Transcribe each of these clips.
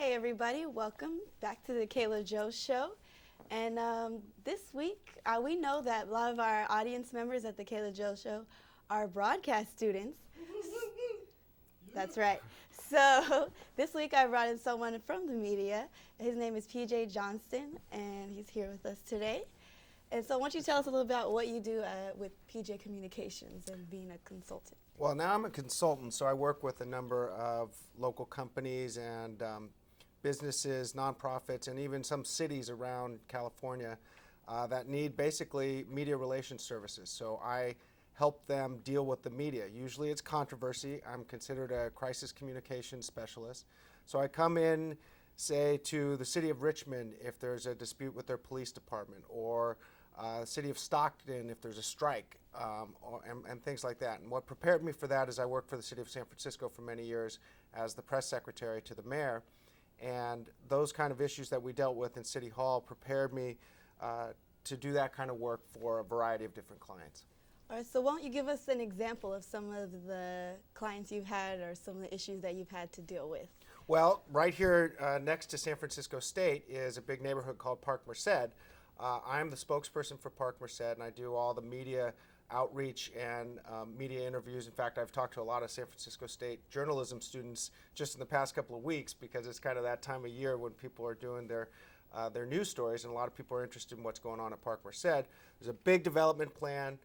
Hey everybody, welcome back to the Kayla Joe Show. And this week, we know that a lot of our audience members at the Kayla Joe Show are broadcast students. That's right. So this week I brought in someone from the media. His name is PJ Jhonston, and he's here with us today. And so why don't you tell us a little about what you do with PJ Communications and being a consultant? Well, now I'm a consultant, so I work with a number of local companies and businesses, nonprofits, and even some cities around California that need basically media relations services. So I help them deal with the media. Usually it's controversy. I'm considered a crisis communications specialist. So I come in, say, to the city of Richmond if there's a dispute with their police department, or the city of Stockton if there's a strike, and things like that. And what prepared me for that is I worked for the city of San Francisco for many years as the press secretary to the mayor. And those kind of issues that we dealt with in City Hall prepared me to do that kind of work for a variety of different clients. All right, so why don't you give us an example of some of the clients you've had or some of the issues that you've had to deal with? Well, right here next to San Francisco State is a big neighborhood called Park Merced. I'm the spokesperson for Park Merced, and I do all the media outreach and media interviews. In fact, I've talked to a lot of San Francisco State journalism students just in the past couple of weeks because it's kind of that time of year when people are doing their news stories, and a lot of people are interested in what's going on at Park Merced. There's a big development plan.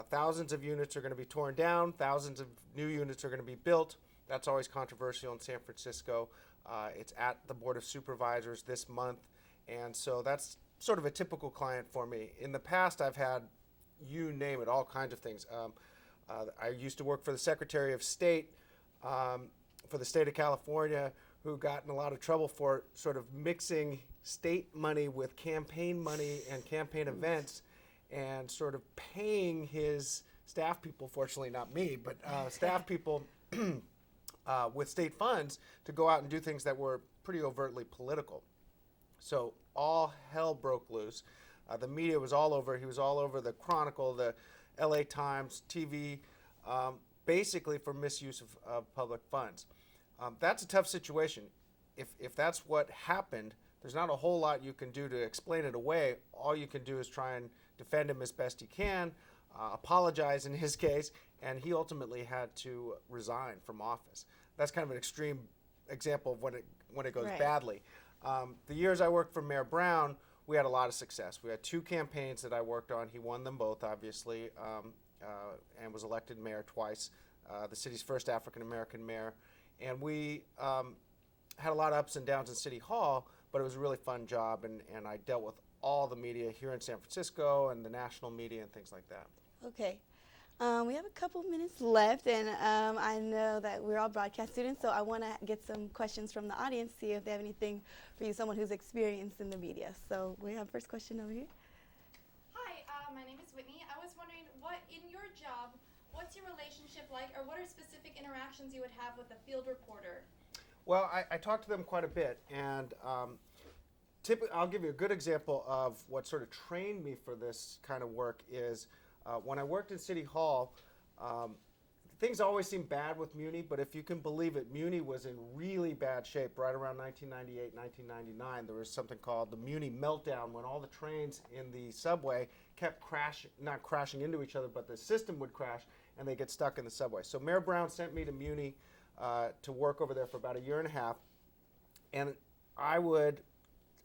Thousands of units are going to be torn down. Thousands of new units are going to be built. That's always controversial in San Francisco. It's at the Board of Supervisors this month, and so that's sort of a typical client for me. In the past, I've had, you name it, all kinds of things. I used to work for the Secretary of State for the state of California, who got in a lot of trouble for sort of mixing state money with campaign money and campaign events and sort of paying his staff people, fortunately not me, but staff people with state funds to go out and do things that were pretty overtly political. So all hell broke loose. The media was all over. He was all over the Chronicle, the LA Times, TV, basically for misuse of public funds. That's a tough situation. If that's what happened, there's not a whole lot you can do to explain it away. All you can do is try and defend him as best you can, apologize in his case, and he ultimately had to resign from office. That's kind of an extreme example of when it goes Right. badly. The years I worked for Mayor Brown, we had a lot of success. We had two campaigns that I worked on. He won them both, obviously, and was elected mayor twice, the city's first African-American mayor. And we had a lot of ups and downs in City Hall, but it was a really fun job, and I dealt with all the media here in San Francisco and the national media and things like that. Okay. We have a couple minutes left, and I know that we're all broadcast students, so I want to get some questions from the audience, see if they have anything for you, someone who's experienced in the media. So we have first question over here. Hi, my name is Whitney. I was wondering, in your job, what's your relationship like, or what are specific interactions you would have with a field reporter? Well, I talk to them quite a bit, and typically, I'll give you a good example of what sort of trained me for this kind of work is when I worked in City Hall, things always seem bad with Muni, but if you can believe it, Muni was in really bad shape right around 1998, 1999. There was something called the Muni meltdown when all the trains in the subway kept not crashing into each other, but the system would crash and they get stuck in the subway. So Mayor Brown sent me to Muni to work over there for about a year and a half, and I would,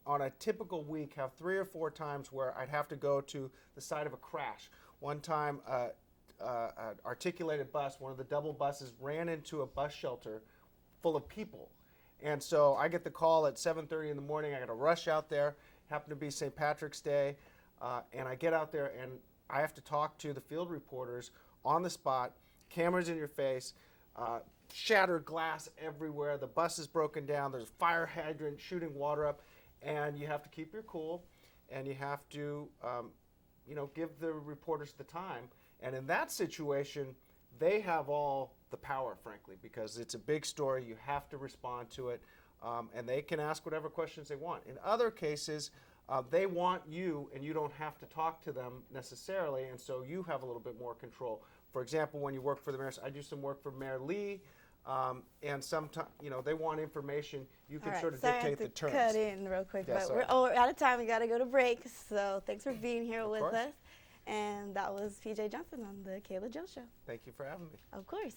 on a typical week, have 3 or 4 times where I'd have to go to the site of a crash. One time, an articulated bus, one of the double buses, ran into a bus shelter full of people. And so I get the call at 7:30 in the morning. I got to rush out there. Happened to be St. Patrick's Day. And I get out there, and I have to talk to the field reporters on the spot, cameras in your face, shattered glass everywhere. The bus is broken down. There's a fire hydrant shooting water up. And you have to keep your cool, and you have to give the reporters the time. And in that situation, they have all the power, frankly, because it's a big story. You have to respond to it, and they can ask whatever questions they want. In other cases, they want you, and you don't have to talk to them necessarily, and so you have a little bit more control. For example, when you work for the mayor, I do some work for Mayor Lee, And sometimes, they want information. You can All right, sort of sorry, I dictate the have to terms. cut in real quick, Yeah, but sorry. we're out of time. We got to go to break. So thanks for being here Of with course. us. And that was PJ Jhonston on the Kayla Joe Show. Thank you for having me. Of course.